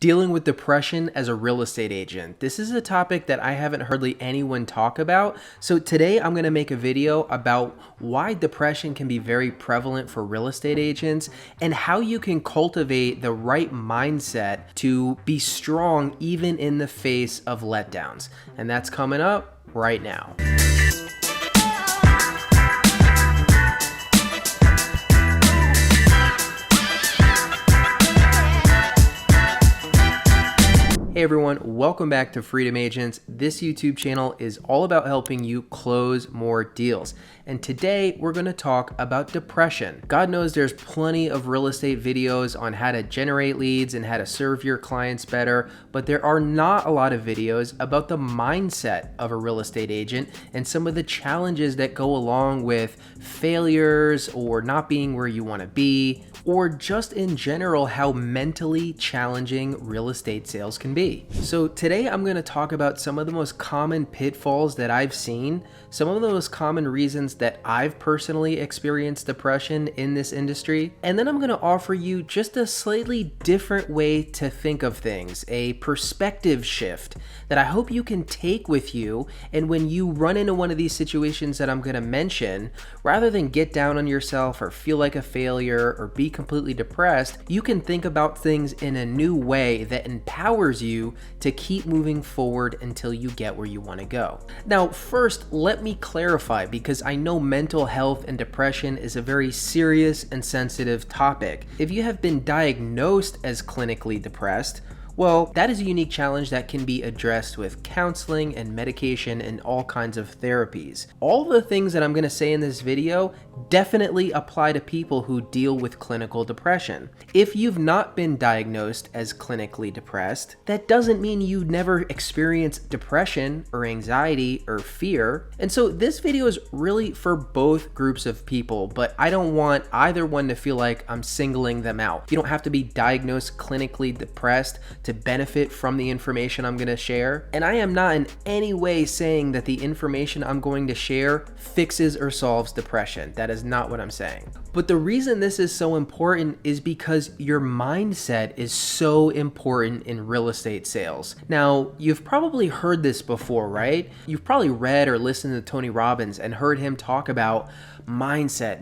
Dealing with depression as a real estate agent. This is a topic that I haven't hardly anyone talk about. So today I'm going to make a video about why depression can be very prevalent for real estate agents and how you can cultivate the right mindset to be strong even in the face of letdowns. And that's coming up right now. Hey everyone, welcome back to Freedom Agents. This YouTube channel is all about helping you close more deals. And today we're going to talk about depression. God knows there's plenty of real estate videos on how to generate leads and how to serve your clients better, but there are not a lot of videos about the mindset of a real estate agent and some of the challenges that go along with failures or not being where you want to be, or just in general how mentally challenging real estate sales can be. So today I'm going to talk about some of the most common pitfalls that I've seen, some of the most common reasons that I've personally experienced depression in this industry, and then I'm going to offer you just a slightly different way to think of things, a perspective shift that I hope you can take with you, and when you run into one of these situations that I'm going to mention, rather than get down on yourself or feel like a failure or be completely depressed, you can think about things in a new way that empowers you to keep moving forward until you get where you want to go. Now, first, let me clarify, because I know mental health and depression is a very serious and sensitive topic. If you have been diagnosed as clinically depressed, well, that is a unique challenge that can be addressed with counseling and medication and all kinds of therapies. All the things that I'm going to say in this video definitely apply to people who deal with clinical depression. If you've not been diagnosed as clinically depressed, that doesn't mean you never experienced depression or anxiety or fear. And so this video is really for both groups of people, but I don't want either one to feel like I'm singling them out. You don't have to be diagnosed clinically depressed to benefit from the information I'm going to share. And I am not in any way saying that the information I'm going to share fixes or solves depression. That is not what I'm saying. But the reason this is so important is because your mindset is so important in real estate sales. Now, you've probably heard this before, right? You've probably read or listened to Tony Robbins and heard him talk about mindset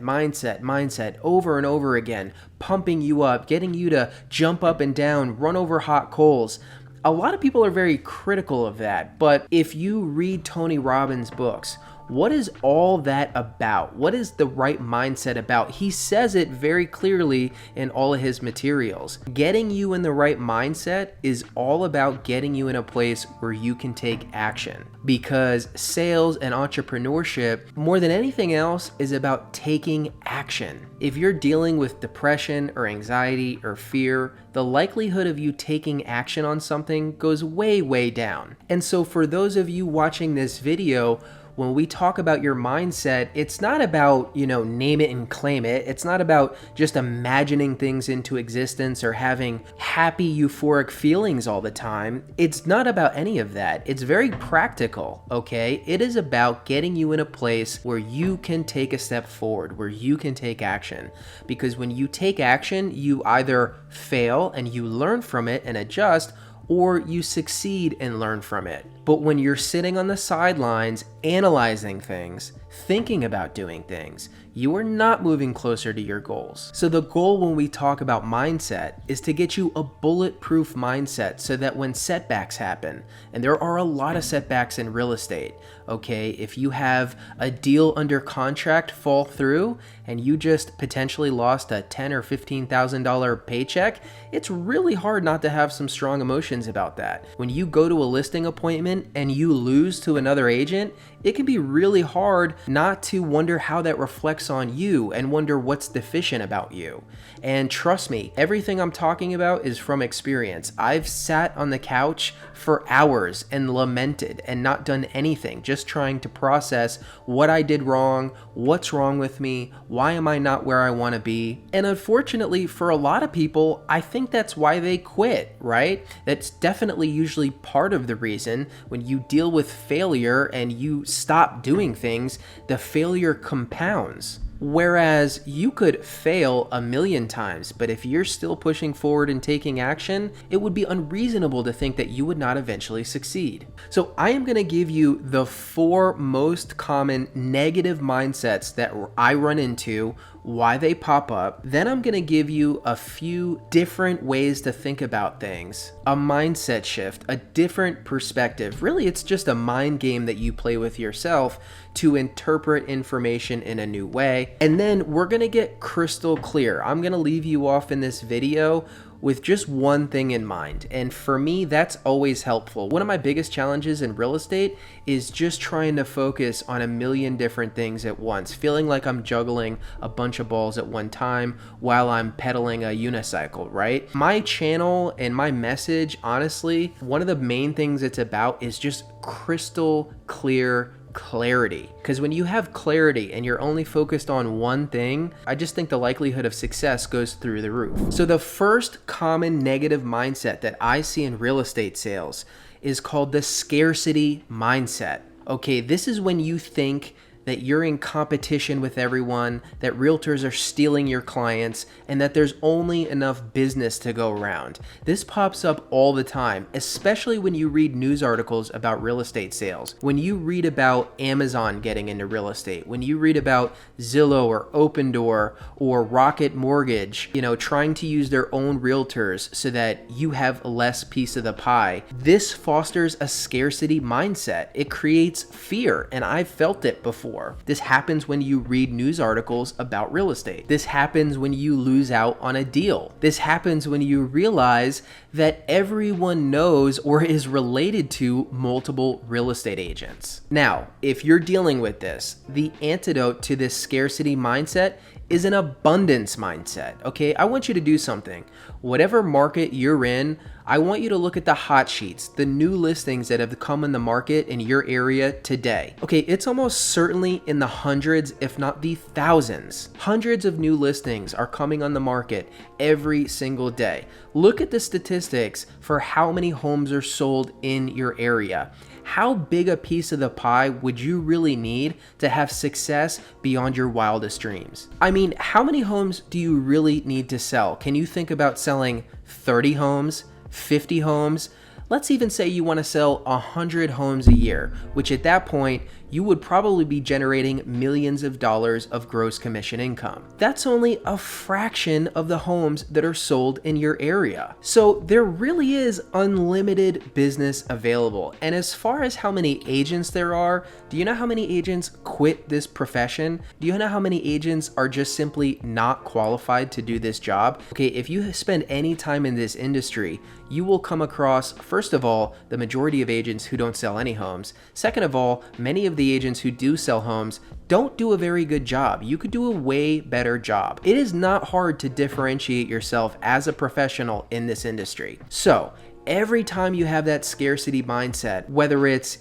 over and over again, pumping you up, getting you to jump up and down, run over hot coals. A lot of people are very critical of that, but if you read Tony Robbins' books, what is all that about? What is the right mindset about? He says it very clearly in all of his materials. Getting you in the right mindset is all about getting you in a place where you can take action, because sales and entrepreneurship, more than anything else, is about taking action. If you're dealing with depression or anxiety or fear, the likelihood of you taking action on something goes way, way down. And so for those of you watching this video, when we talk about your mindset, it's not about, name it and claim it. It's not about just imagining things into existence or having happy, euphoric feelings all the time. It's not about any of that. It's very practical, okay? It is about getting you in a place where you can take a step forward, where you can take action. Because when you take action, you either fail and you learn from it and adjust, or you succeed and learn from it. But when you're sitting on the sidelines, analyzing things, thinking about doing things, you are not moving closer to your goals. So the goal when we talk about mindset is to get you a bulletproof mindset so that when setbacks happen, and there are a lot of setbacks in real estate, okay? If you have a deal under contract fall through and you just potentially lost a $10,000 or $15,000 paycheck, it's really hard not to have some strong emotions about that. When you go to a listing appointment and you lose to another agent, it can be really hard not to wonder how that reflects on you and wonder what's deficient about you. And trust me, everything I'm talking about is from experience. I've sat on the couch for hours and lamented and not done anything, just trying to process what I did wrong, what's wrong with me, why am I not where I want to be? And unfortunately, for a lot of people, I think that's why they quit, right? That's definitely usually part of the reason. When you deal with failure and you stop doing things, the failure compounds. Whereas you could fail a million times, but if you're still pushing forward and taking action, it would be unreasonable to think that you would not eventually succeed. So I am going to give you the 4 most common negative mindsets that I run into, why they pop up. Then I'm going to give you a few different ways to think about things, a mindset shift, a different perspective. Really, it's just a mind game that you play with yourself to interpret information in a new way. And then we're going to get crystal clear. I'm going to leave you off in this video with just one thing in mind. And for me, that's always helpful. One of my biggest challenges in real estate is just trying to focus on a million different things at once, feeling like I'm juggling a bunch of balls at one time while I'm pedaling a unicycle, right? My channel and my message, honestly, one of the main things it's about is just crystal clear clarity. Because when you have clarity and you're only focused on one thing, I just think the likelihood of success goes through the roof. So the first common negative mindset that I see in real estate sales is called the scarcity mindset. Okay, this is when you think that you're in competition with everyone, that realtors are stealing your clients, and that there's only enough business to go around. This pops up all the time, especially when you read news articles about real estate sales. When you read about Amazon getting into real estate, when you read about Zillow or Opendoor or Rocket Mortgage, trying to use their own realtors so that you have less piece of the pie, this fosters a scarcity mindset. It creates fear, and I've felt it before. This happens when you read news articles about real estate. This happens when you lose out on a deal. This happens when you realize that everyone knows or is related to multiple real estate agents. Now, if you're dealing with this, the antidote to this scarcity mindset is an abundance mindset, okay? I want you to do something. Whatever market you're in, I want you to look at the hot sheets, the new listings that have come in the market in your area today. Okay, it's almost certainly in the hundreds, if not the thousands. Hundreds of new listings are coming on the market every single day. Look at the statistics for how many homes are sold in your area. How big a piece of the pie would you really need to have success beyond your wildest dreams? I mean, how many homes do you really need to sell? Can you think about selling 30 homes, 50 homes? Let's even say you want to sell 100 homes a year, which at that point, you would probably be generating millions of dollars of gross commission income. That's only a fraction of the homes that are sold in your area. So there really is unlimited business available. And as far as how many agents there are, do you know how many agents quit this profession? Do you know how many agents are just simply not qualified to do this job? Okay, if you spend any time in this industry, you will come across, first of all, the majority of agents who don't sell any homes. Second of all, many of the agents who do sell homes don't do a very good job. You could do a way better job. It is not hard to differentiate yourself as a professional in this industry. So, every time you have that scarcity mindset, whether it's,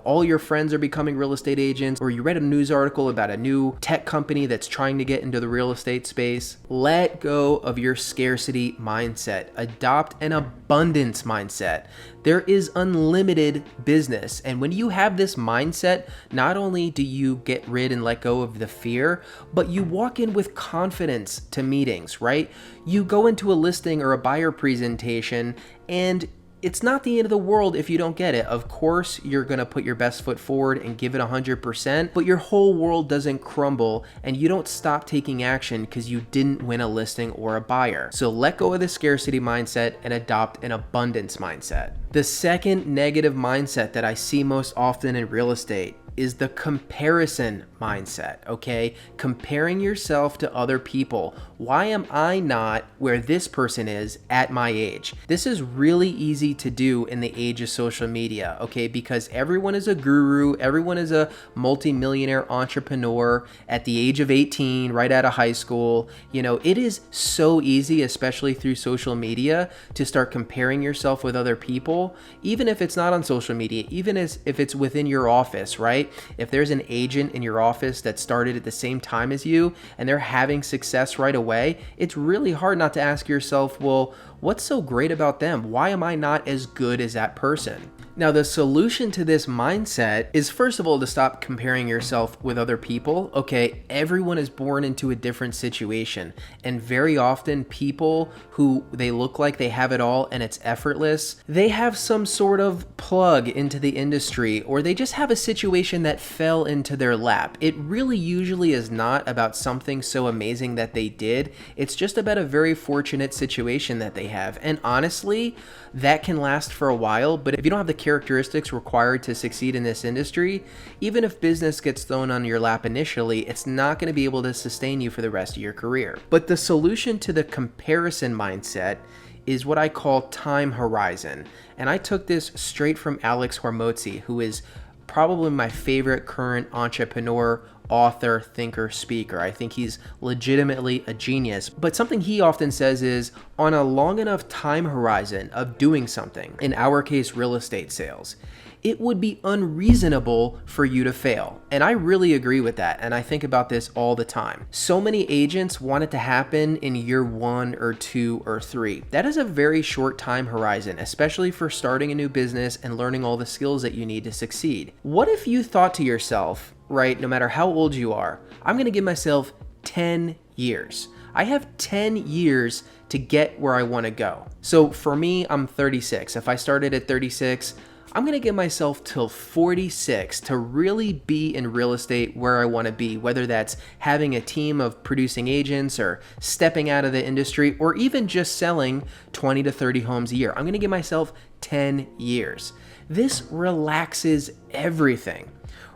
all your friends are becoming real estate agents, or you read a news article about a new tech company that's trying to get into the real estate space, let go of your scarcity mindset. Adopt an abundance mindset. There is unlimited business. And when you have this mindset, not only do you get rid and let go of the fear, but you walk in with confidence to meetings, right? You go into a listing or a buyer presentation and it's not the end of the world if you don't get it. Of course, you're going to put your best foot forward and give it 100%, but your whole world doesn't crumble and you don't stop taking action because you didn't win a listing or a buyer. So let go of the scarcity mindset and adopt an abundance mindset. The second negative mindset that I see most often in real estate is the comparison mindset, okay? Comparing yourself to other people. Why am I not where this person is at my age? This is really easy to do in the age of social media, okay? Because everyone is a guru, everyone is a multi-millionaire entrepreneur at the age of 18, right out of high school. It is so easy, especially through social media, to start comparing yourself with other people, even if it's not on social media, even if it's within your office, right? If there's an agent in your office that started at the same time as you and they're having success right away, it's really hard not to ask yourself, well, what's so great about them? Why am I not as good as that person? Now, the solution to this mindset is, first of all, to stop comparing yourself with other people. Okay, everyone is born into a different situation, and very often people who they look like they have it all and it's effortless, they have some sort of plug into the industry, or they just have a situation that fell into their lap. It really usually is not about something so amazing that they did. It's just about a very fortunate situation that they have. And honestly, that can last for a while, but if you don't have the characteristics required to succeed in this industry, even if business gets thrown on your lap initially, it's not going to be able to sustain you for the rest of your career. But the solution to the comparison mindset is what I call time horizon. And I took this straight from Alex Hormozi, who is probably my favorite current entrepreneur, author, thinker, speaker. I think he's legitimately a genius. But something he often says is, on a long enough time horizon of doing something, in our case, real estate sales, it would be unreasonable for you to fail. And I really agree with that. And I think about this all the time. So many agents want it to happen in year 1 or 2 or 3. That is a very short time horizon, especially for starting a new business and learning all the skills that you need to succeed. What if you thought to yourself, right, no matter how old you are, I'm gonna give myself 10 years. I have 10 years to get where I wanna go. So for me, I'm 36. If I started at 36, I'm gonna give myself till 46 to really be in real estate where I wanna be, whether that's having a team of producing agents or stepping out of the industry or even just selling 20 to 30 homes a year. I'm gonna give myself 10 years. This relaxes everything,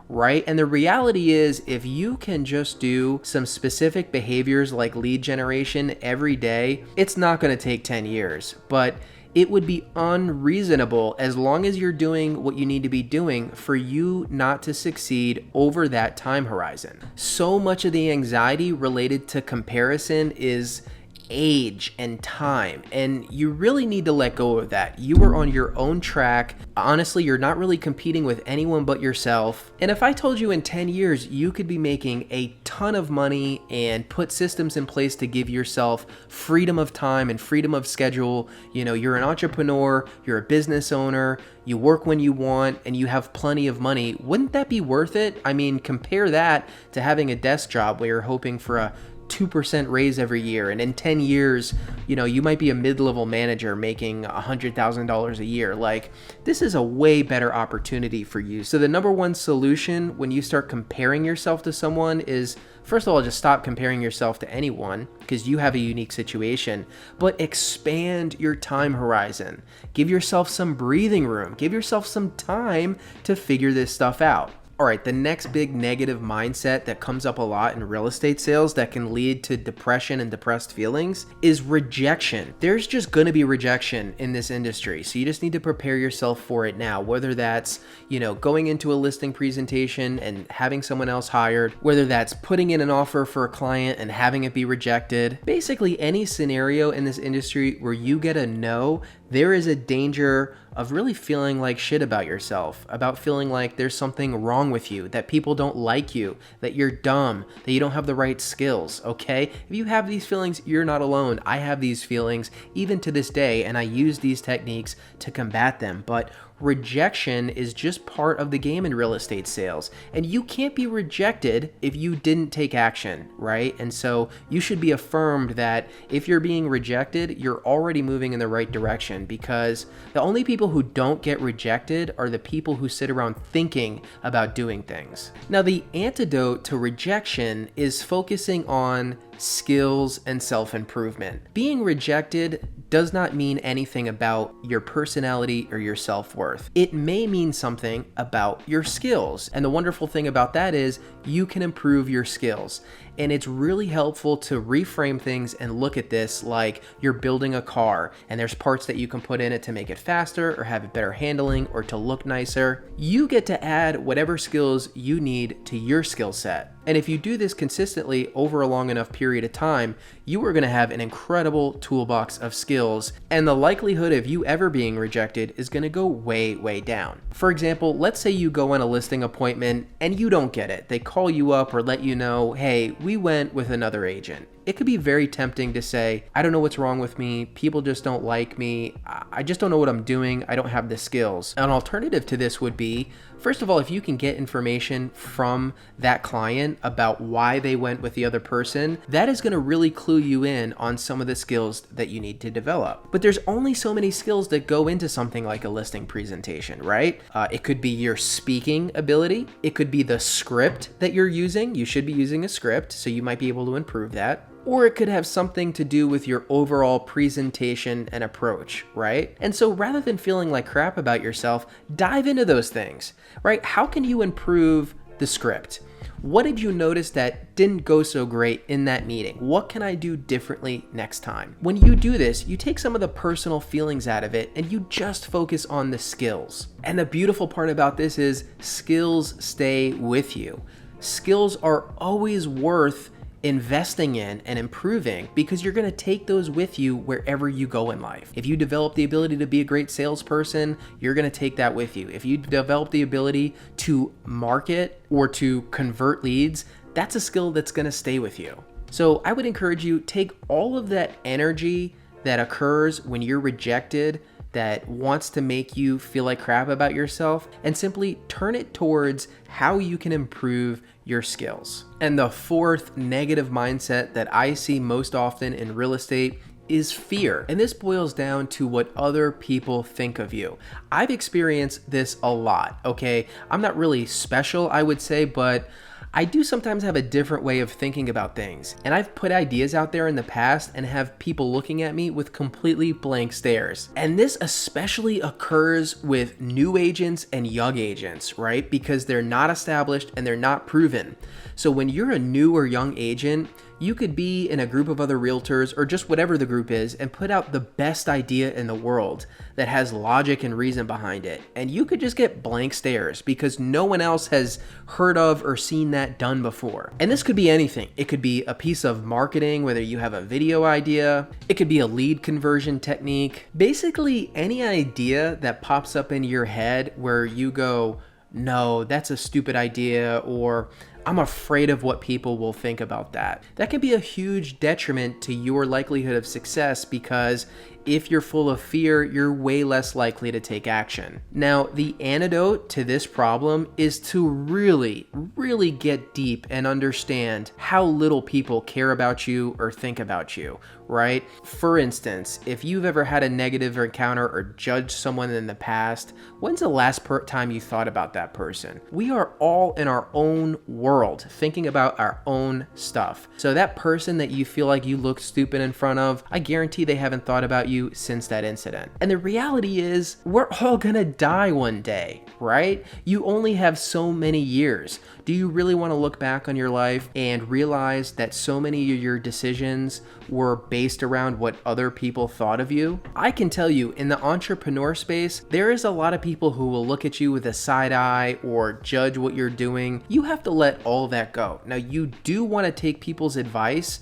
right? And the reality is, if you can just do some specific behaviors like lead generation every day, it's not gonna take 10 years, but it would be unreasonable, as long as you're doing what you need to be doing, for you not to succeed over that time horizon. So much of the anxiety related to comparison is age and time, and you really need to let go of that. You are on your own track. Honestly, you're not really competing with anyone but yourself. And if I told you in 10 years you could be making a ton of money and put systems in place to give yourself freedom of time and freedom of schedule, you know, you're an entrepreneur, you're a business owner, you work when you want, and you have plenty of money, wouldn't that be worth it? I mean, compare that to having a desk job where you're hoping for a 2% raise every year, and in 10 years, you know, you might be a mid-level manager making $100,000 a year. Like, this is a way better opportunity for you. So the number one solution when you start comparing yourself to someone is, first of all, just stop comparing yourself to anyone, because you have a unique situation, but expand your time horizon. Give yourself some breathing room. Give yourself some time to figure this stuff out. All right, the next big negative mindset that comes up a lot in real estate sales that can lead to depression and depressed feelings is rejection. There's just gonna be rejection in this industry, so you just need to prepare yourself for it now, whether that's, you know, going into a listing presentation and having someone else hired, whether that's putting in an offer for a client and having it be rejected. Basically, any scenario in this industry where you get a no, there is a danger of really feeling like shit about yourself, about feeling like there's something wrong with you, that people don't like you, that you're dumb, that you don't have the right skills, okay? If you have these feelings, you're not alone. I have these feelings even to this day, and I use these techniques to combat them. But rejection is just part of the game in real estate sales, and you can't be rejected if you didn't take action, right? And so you should be affirmed that if you're being rejected, you're already moving in the right direction, because the only people who don't get rejected are the people who sit around thinking about doing things. Now, the antidote to rejection is focusing on skills and self-improvement. Being rejected does not mean anything about your personality or your self-worth. It may mean something about your skills. And the wonderful thing about that is you can improve your skills. And it's really helpful to reframe things and look at this like you're building a car and there's parts that you can put in it to make it faster or have it better handling or to look nicer. You get to add whatever skills you need to your skill set. And if you do this consistently over a long enough period of time, you are going to have an incredible toolbox of skills, and the likelihood of you ever being rejected is going to go way, way down. For example, let's say you go on a listing appointment and you don't get it. They call you up or let you know, hey, we went with another agent. It could be very tempting to say, I don't know what's wrong with me. People just don't like me. I just don't know what I'm doing. I don't have the skills. An alternative to this would be, first of all, if you can get information from that client about why they went with the other person, that is going to really clue you in on some of the skills that you need to develop. But there's only so many skills that go into something like a listing presentation, right? It could be your speaking ability. It could be the script that you're using. You should be using a script, so you might be able to improve that. Or it could have something to do with your overall presentation and approach, right? And so rather than feeling like crap about yourself, dive into those things, right? How can you improve the script? What did you notice that didn't go so great in that meeting? What can I do differently next time? When you do this, you take some of the personal feelings out of it and you just focus on the skills. And the beautiful part about this is skills stay with you. Skills are always worth investing in and improving because you're going to take those with you wherever you go in life. If you develop the ability to be a great salesperson, you're going to take that with you. If you develop the ability to market or to convert leads, that's a skill that's going to stay with you. So I would encourage you, take all of that energy that occurs when you're rejected, that wants to make you feel like crap about yourself, and simply turn it towards how you can improve your skills. And the fourth negative mindset that I see most often in real estate is fear. And this boils down to what other people think of you. I've experienced this a lot, okay? I'm not really special, I would say, but I do sometimes have a different way of thinking about things. And I've put ideas out there in the past and have people looking at me with completely blank stares. And this especially occurs with new agents and young agents, right? Because they're not established and they're not proven. So when you're a new or young agent, you could be in a group of other realtors or just whatever the group is and put out the best idea in the world that has logic and reason behind it. And you could just get blank stares because no one else has heard of or seen that done before. And this could be anything. It could be a piece of marketing, whether you have a video idea. It could be a lead conversion technique. Basically, any idea that pops up in your head where you go, no, that's a stupid idea, or I'm afraid of what people will think about that. That can be a huge detriment to your likelihood of success because if you're full of fear, you're way less likely to take action. Now, the antidote to this problem is to really, really get deep and understand how little people care about you or think about you, right? For instance, if you've ever had a negative encounter or judged someone in the past, when's the last time you thought about that person? We are all in our own world, thinking about our own stuff. So that person that you feel like you look stupid in front of, I guarantee they haven't thought about you since that incident. And the reality is, we're all gonna die one day, right? You only have so many years. Do you really want to look back on your life and realize that so many of your decisions were based around what other people thought of you? I can tell you, in the entrepreneur space, there is a lot of people who will look at you with a side eye or judge what you're doing. You have to let all that go. Now, you do want to take people's advice.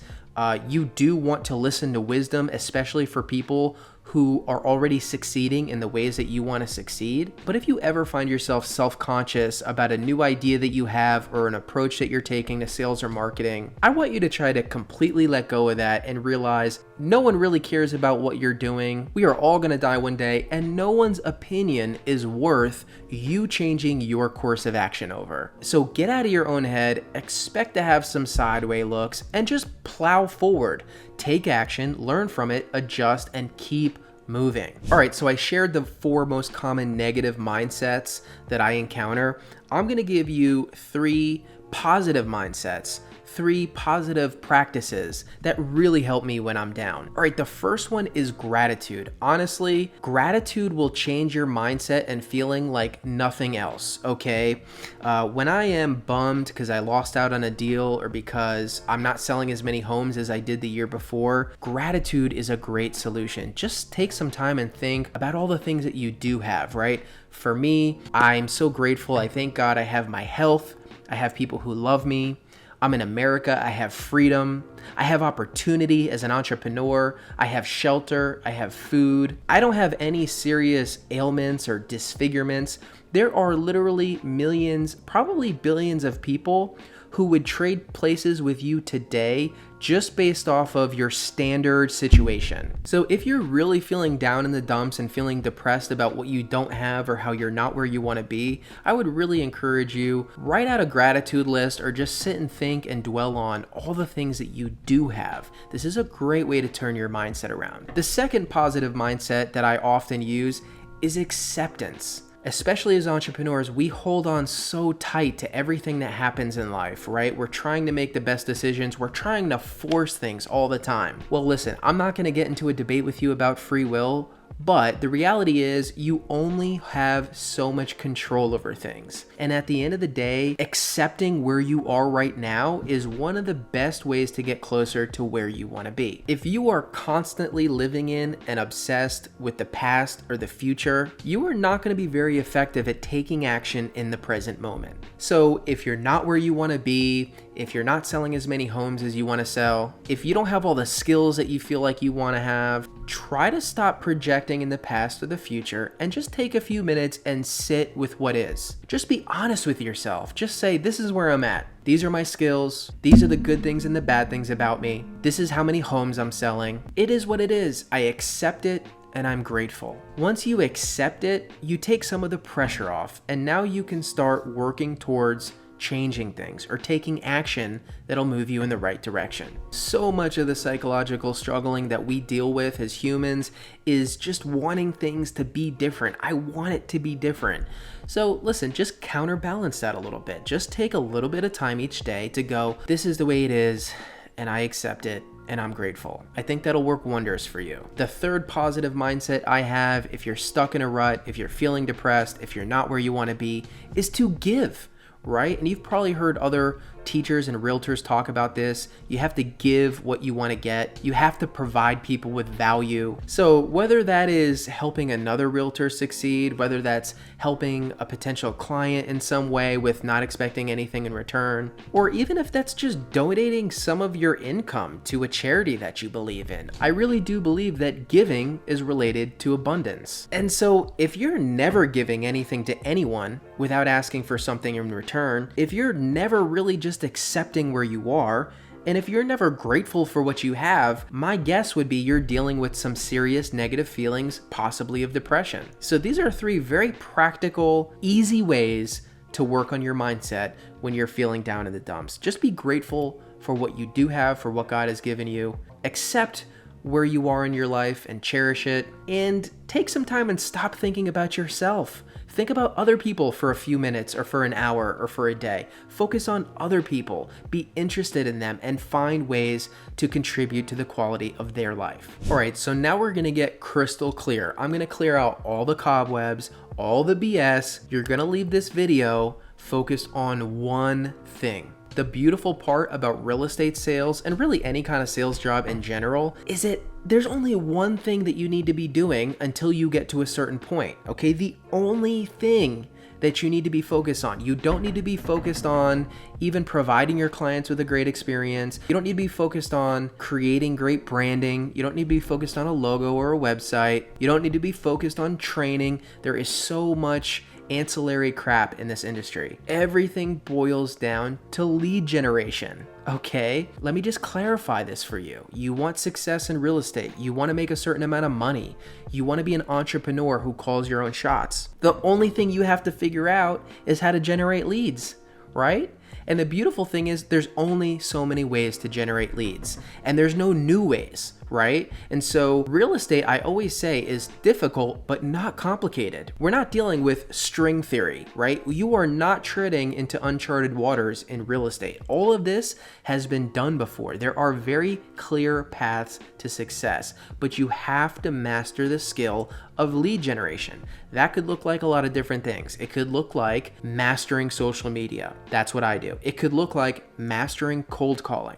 You do want to listen to wisdom, especially for people who are already succeeding in the ways that you want to succeed. But if you ever find yourself self-conscious about a new idea that you have or an approach that you're taking to sales or marketing, I want you to try to completely let go of that and realize no one really cares about what you're doing. We are all going to die one day, and no one's opinion is worth you changing your course of action over. So get out of your own head, expect to have some sideway looks, and just plow forward. Take action, learn from it, adjust, and keep moving. All right, so I shared the 4 most common negative mindsets that I encounter. I'm gonna give you 3 positive mindsets, 3 positive practices that really help me when I'm down. All right, the first one is gratitude. Honestly, gratitude will change your mindset and feeling like nothing else, okay? When I am bummed because I lost out on a deal or because I'm not selling as many homes as I did the year before, gratitude is a great solution. Just take some time and think about all the things that you do have, right? For me, I'm so grateful. I thank God I have my health. I have people who love me. I'm in America, I have freedom, I have opportunity as an entrepreneur, I have shelter, I have food, I don't have any serious ailments or disfigurements. There are literally millions, probably billions of people who would trade places with you today just based off of your standard situation. So if you're really feeling down in the dumps and feeling depressed about what you don't have or how you're not where you want to be, I would really encourage you, write out a gratitude list or just sit and think and dwell on all the things that you do have. This is a great way to turn your mindset around. The second positive mindset that I often use is acceptance. Especially as entrepreneurs, we hold on so tight to everything that happens in life, right? We're trying to make the best decisions. We're trying to force things all the time. Well, listen, I'm not going to get into a debate with you about free will, but the reality is you only have so much control over things. And at the end of the day, accepting where you are right now is one of the best ways to get closer to where you want to be. If you are constantly living in and obsessed with the past or the future, you are not going to be very effective at taking action in the present moment. So if you're not where you want to be, if you're not selling as many homes as you want to sell, if you don't have all the skills that you feel like you want to have, try to stop projecting in the past or the future and just take a few minutes and sit with what is. Just be honest with yourself. Just say, this is where I'm at. These are my skills. These are the good things and the bad things about me. This is how many homes I'm selling. It is what it is. I accept it and I'm grateful. Once you accept it, you take some of the pressure off, and now you can start working towards changing things or taking action that'll move you in the right direction. So much of the psychological struggling that we deal with as humans is just wanting things to be different. I want it to be different. So listen, just counterbalance that a little bit. Just take a little bit of time each day to go, this is the way it is, and I accept it, and I'm grateful. I think that'll work wonders for you. The third positive mindset I have, if you're stuck in a rut, if you're feeling depressed, if you're not where you want to be, is to give. Right? And you've probably heard other teachers and realtors talk about this. You have to give what you want to get. You have to provide people with value. So whether that is helping another realtor succeed, whether that's helping a potential client in some way with not expecting anything in return, or even if that's just donating some of your income to a charity that you believe in, I really do believe that giving is related to abundance. And so if you're never giving anything to anyone without asking for something in return, if you're never really just accepting where you are, and if you're never grateful for what you have, my guess would be you're dealing with some serious negative feelings, possibly of depression. So these are three very practical, easy ways to work on your mindset when you're feeling down in the dumps. Just be grateful for what you do have, for what God has given you. Accept where you are in your life and cherish it, and take some time and stop thinking about yourself. Think about other people for a few minutes or for an hour or for a day. Focus on other people, be interested in them, and find ways to contribute to the quality of their life. All right, so now we're gonna get crystal clear. I'm gonna clear out all the cobwebs, all the BS. You're gonna leave this video focused on one thing. The beautiful part about real estate sales, and really any kind of sales job in general, is that there's only one thing that you need to be doing until you get to a certain point, okay? The only thing that you need to be focused on. You don't need to be focused on even providing your clients with a great experience. You don't need to be focused on creating great branding. You don't need to be focused on a logo or a website. You don't need to be focused on training. There is so much ancillary crap in this industry. Everything boils down to lead generation. Okay, let me just clarify this for you. You want success in real estate. You want to make a certain amount of money. You want to be an entrepreneur who calls your own shots. The only thing you have to figure out is how to generate leads, right? And the beautiful thing is there's only so many ways to generate leads, and there's no new ways, right? And so real estate, I always say, is difficult but not complicated. We're not dealing with string theory, right? You are not treading into uncharted waters in real estate. All of this has been done before. There are very clear paths to success, but you have to master the skill of lead generation. That could look like a lot of different things. It could look like mastering social media. That's what I do. It could look like mastering cold calling.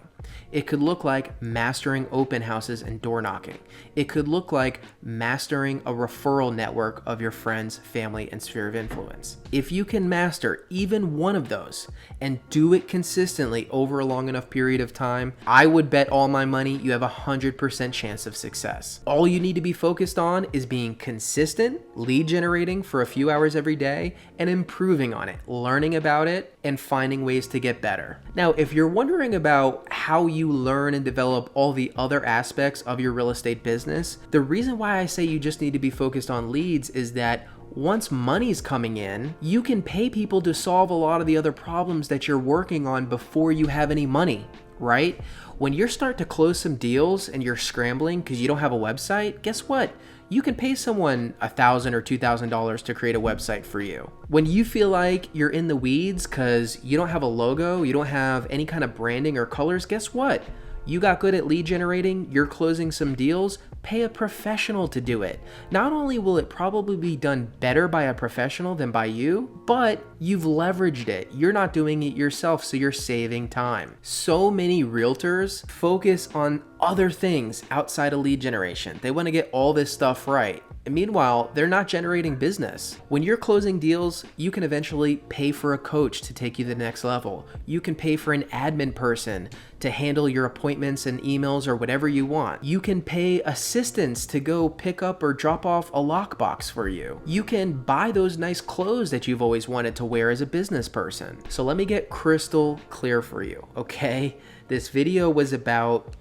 It could look like mastering open houses and door knocking. It could look like mastering a referral network of your friends, family, and sphere of influence. If you can master even one of those and do it consistently over a long enough period of time, I would bet all my money you have a 100% chance of success. All you need to be focused on is being consistent, lead generating for a few hours every day, and improving on it, learning about it, and finding ways to get better. Now, if you're wondering about how you learn and develop all the other aspects of your real estate business, the reason why I say you just need to be focused on leads is that once money's coming in, you can pay people to solve a lot of the other problems that you're working on before you have any money, right? When you start to close some deals and you're scrambling because you don't have a website, guess what? You can pay someone $1,000 or $2,000 to create a website for you. When you feel like you're in the weeds because you don't have a logo, you don't have any kind of branding or colors, guess what? You got good at lead generating, you're closing some deals, pay a professional to do it. Not only will it probably be done better by a professional than by you, but you've leveraged it. You're not doing it yourself, so you're saving time. So many realtors focus on other things outside of lead generation. They want to get all this stuff right. And meanwhile, they're not generating business. When you're closing deals, you can eventually pay for a coach to take you to the next level. You can pay for an admin person to handle your appointments and emails or whatever you want. You can pay assistants to go pick up or drop off a lockbox for you. You can buy those nice clothes that you've always wanted to wear as a business person. So let me get crystal clear for you, okay? This video was about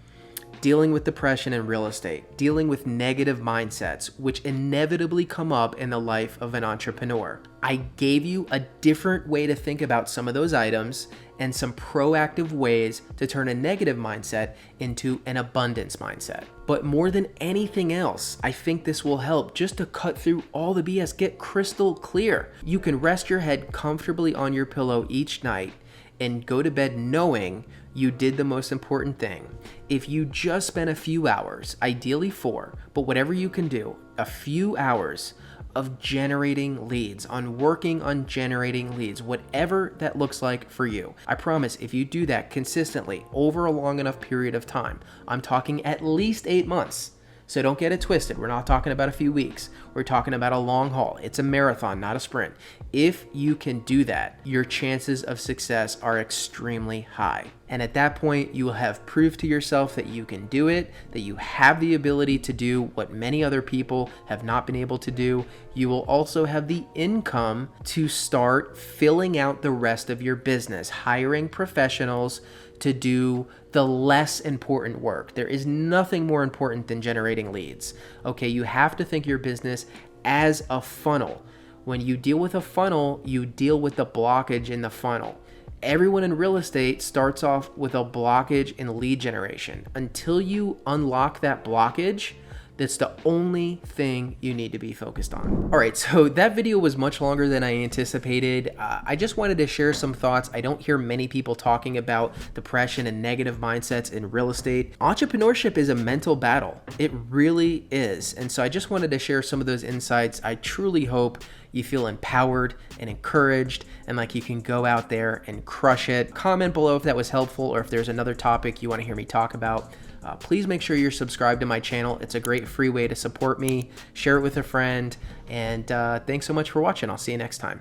dealing with depression in real estate, dealing with negative mindsets, which inevitably come up in the life of an entrepreneur. I gave you a different way to think about some of those items and some proactive ways to turn a negative mindset into an abundance mindset. But more than anything else, I think this will help just to cut through all the BS, get crystal clear. You can rest your head comfortably on your pillow each night and go to bed knowing you did the most important thing. If you just spend a few hours, ideally 4, but whatever you can do, a few hours of generating leads, on working on generating leads, whatever that looks like for you. I promise if you do that consistently over a long enough period of time, I'm talking at least 8 months. So don't get it twisted. We're not talking about a few weeks. We're talking about a long haul. It's a marathon, not a sprint. If you can do that, your chances of success are extremely high. And at that point, you will have proof to yourself that you can do it, that you have the ability to do what many other people have not been able to do. You will also have the income to start filling out the rest of your business, hiring professionals to do the less important work. There is nothing more important than generating leads. Okay, you have to think your business as a funnel. When you deal with a funnel, you deal with the blockage in the funnel. Everyone in real estate starts off with a blockage in lead generation. Until you unlock that blockage, that's the only thing you need to be focused on. All right, so that video was much longer than I anticipated. I just wanted to share some thoughts. I don't hear many people talking about depression and negative mindsets in real estate. Entrepreneurship is a mental battle. It really is. And so I just wanted to share some of those insights. I truly hope you feel empowered and encouraged and like you can go out there and crush it. Comment below if that was helpful or if there's another topic you want to hear me talk about. Please make sure you're subscribed to my channel. It's a great free way to support me. Share it with a friend. And thanks so much for watching. I'll see you next time.